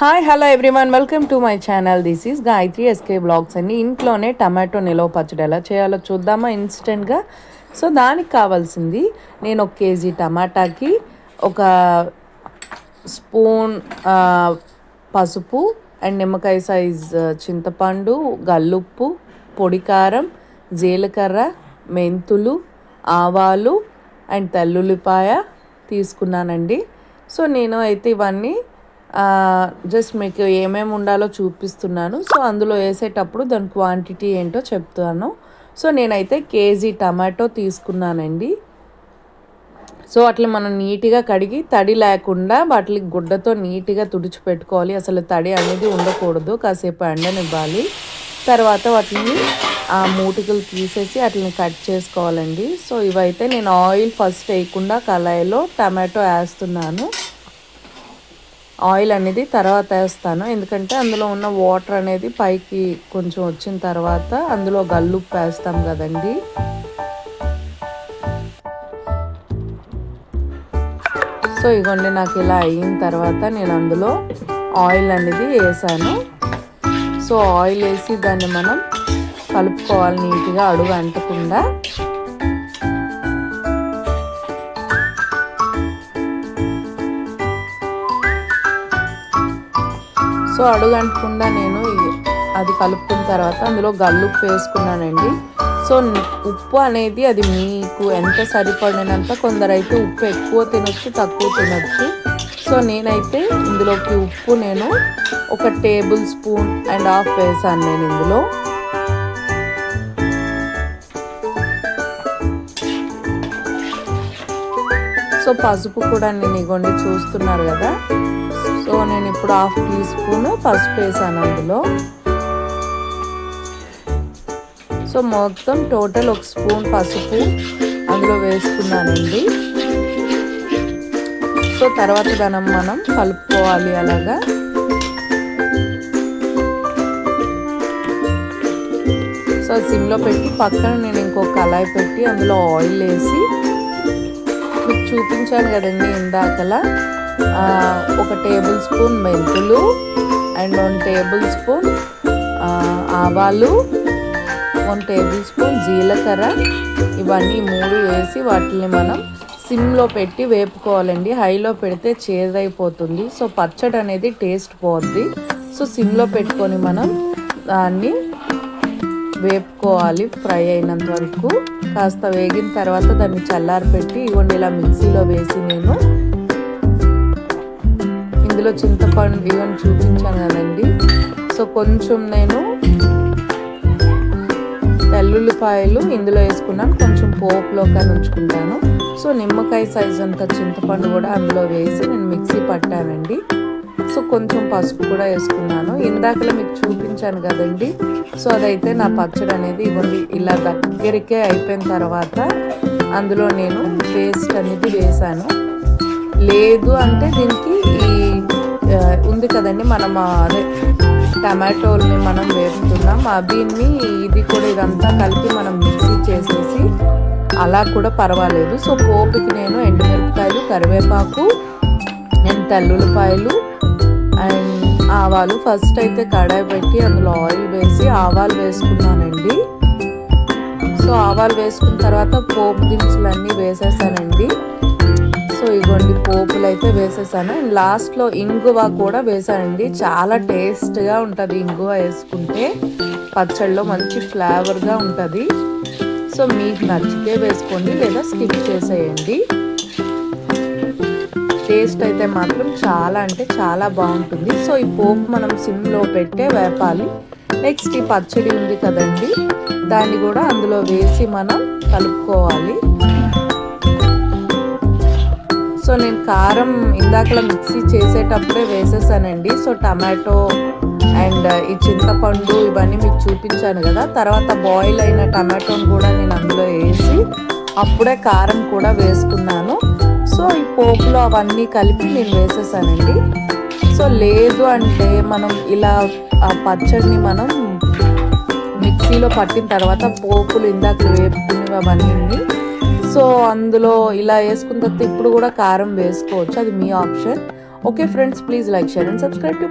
Hi hello everyone, welcome to my channel. This is Gayatri SK blogs అండి. ఇంట్లోనే tomato నిలవ పచ్చడి ఎలా చేయాలో చూద్దామా ఇన్స్టెంట్గా. సో దానికి కావాల్సింది, నేను 1 కేజీ టమాటాకి 1 స్పూన్ పసుపు అండ్ నిమ్మకాయ సైజ్ చింతపండు, గల్లుప్పు, పొడి కారం, జీలకర్ర, మెంతులు, ఆవాలు అండ్ తెల్లుల్లిపాయ తీసుకున్నానండి. సో నేను అయితే ఇవన్నీ జస్ట్ మీకు ఏమేమి ఉండాలో చూపిస్తున్నాను. సో అందులో వేసేటప్పుడు దాని క్వాంటిటీ ఏంటో చెప్తాను. సో నేనైతే కేజీ టమాటో తీసుకున్నానండి. సో అట్లా మనం నీట్గా కడిగి తడి లేకుండా వాటికి గుడ్డతో నీట్గా తుడిచిపెట్టుకోవాలి. అసలు తడి అనేది ఉండకూడదు. కాసేపు ఎండనివ్వాలి. తర్వాత వాటిని మూటికలు తీసేసి వాటిని కట్ చేసుకోవాలండి. సో ఇవైతే నేను ఆయిల్ ఫస్ట్ వేయకుండా కళాయిలో టమాటో వేస్తున్నాను. ఆయిల్ అనేది తర్వాత వేస్తాను, ఎందుకంటే అందులో ఉన్న వాటర్ అనేది పైకి కొంచెం వచ్చిన తర్వాత అందులో గల్లుప్పు వేస్తాం కదండి. సో ఇగోండి, నాకు ఇలా అయిన తర్వాత నేను అందులో ఆయిల్ అనేది వేసాను. సో ఆయిల్ వేసి దాన్ని మనం కలుపుకోవాలి నీట్గా, అడుగు అంటకుండా. సో అడుగంటకుండా నేను అది కలుపుకున్న తర్వాత అందులో గల్లుప్పు వేసుకున్నానండి. సో ఉప్పు అనేది అది మీకు ఎంత సరిపడినంత, కొందరైతే ఉప్పు ఎక్కువ తినొచ్చు, తక్కువ తినొచ్చు. సో నేనైతే ఇందులోకి ఉప్పు నేను 1 టేబుల్ స్పూన్ అండ్ హాఫ్ వేసాను నేను ఇందులో. సో పసుపు కూడా నేను ఇగోండి చూస్తున్నారు కదా. సో నేను ఇప్పుడు 1/2 టీ స్పూన్ పసుపు వేసాను అందులో. సో మొత్తం టోటల్ 1 స్పూన్ పసుపు అందులో వేసుకున్నానండి. సో తర్వాత దాన్ని మనం కలుపుకోవాలి అలాగా. సో సిమ్లో పెట్టి పక్కన నేను ఇంకొక కళాయి పెట్టి అందులో ఆయిల్ వేసి మీకు చూపించాను కదండి ఇందాకలా. 1 టేబుల్ స్పూన్ మెంతులు అండ్ 1 టేబుల్ స్పూన్ ఆవాలు, 1 టేబుల్ స్పూన్ జీలకర్ర, ఇవన్నీ 3 వేసి వాటిని మనం సిమ్లో పెట్టి వేపుకోవాలండి. హైలో పెడితే చేదైపోతుంది. సో పచ్చడి అనేది టేస్ట్ పోద్ది. సో సిమ్లో పెట్టుకొని మనం దాన్ని వేపుకోవాలి ఫ్రై అయినంత వరకు. కాస్త వేగిన తర్వాత దాన్ని చల్లారి పెట్టి ఇవ్వండి ఇలా మిక్సీలో వేసి నేను ఇందులో చింతపండు ఇవన్నీ చూపించాను కదండి. సో కొంచెం నేను తెల్లుల్లిపాయలు ఇందులో వేసుకున్నాను, కొంచెం పోపులో కానీ ఉంచుకుంటాను. సో నిమ్మకాయ సైజ్ అంత చింతపండు కూడా అందులో వేసి నేను మిక్సీ పట్టానండి. సో కొంచెం పసుపు కూడా వేసుకున్నాను. ఇందాకలో మీకు చూపించాను కదండి. సో అదైతే నా పచ్చడి అనేది ఇవ్వండి ఇలా దగ్గరికే అయిపోయిన తర్వాత అందులో నేను పేస్ట్ అనేది వేసాను. లేదు అంటే దీనికి ఉంది కదండి, మనం అదే టమాటోల్ని మనం వేపుతున్నాం, దీన్ని ఇది కూడా ఇదంతా కలిపి మనం మిక్సీ చేసేసి అలా కూడా పర్వాలేదు. సో పోపుకి నేను ఎండుమిరపకాయలు, కరివేపాకు, నేను తెల్లుల్లిపాయలు అండ్ ఆవాలు ఫస్ట్ అయితే కడాయి పెట్టి అందులో ఆయిల్ వేసి ఆవాలు వేసుకున్నానండి. సో ఆవాలు వేసుకున్న తర్వాత పోపు దినుసులన్నీ వేసేసానండి. సో ఇగోండి పోపులు అయితే వేసేసాను. అండ్ లాస్ట్లో ఇంగువ కూడా వేసానండి. చాలా టేస్ట్గా ఉంటుంది ఇంగువ వేసుకుంటే, పచ్చడిలో మంచి ఫ్లేవర్గా ఉంటుంది. సో మీకు నచ్చితే వేసుకోండి, లేదా స్కిప్ చేసేయండి. టేస్ట్ అయితే మాత్రం చాలా అంటే చాలా బాగుంటుంది. సో ఈ పోపు మనం సిమ్లో పెట్టే వేపాలి. నెక్స్ట్ ఈ పచ్చడి ఉంది కదండి, దాన్ని కూడా అందులో వేసి మనం కలుపుకోవాలి. సో నేను కారం ఇందాకలా మిక్సీ చేసేటప్పుడే వేసేసానండి. సో టమాటో అండ్ ఈ చింతపండు ఇవన్నీ మీకు చూపించాను కదా. తర్వాత బాయిల్ అయిన టమాటోని కూడా నేను అందులో వేసి అప్పుడే కారం కూడా వేసుకున్నాను. సో ఈ పోపులో అవన్నీ కలిపి నేను వేసేసానండి. సో లేదు అంటే మనం ఇలా ఆ పచ్చడిని మనం మిక్సీలో పట్టిన తర్వాత పోపులు ఇందాక వేపుకునేవి అవన్నీ సో అందులో ఇలా వేసుకున్న తర్వాత ఇప్పుడు కూడా కారం వేసుకోవచ్చు, అది మీ option. Okay friends, please like, share and subscribe to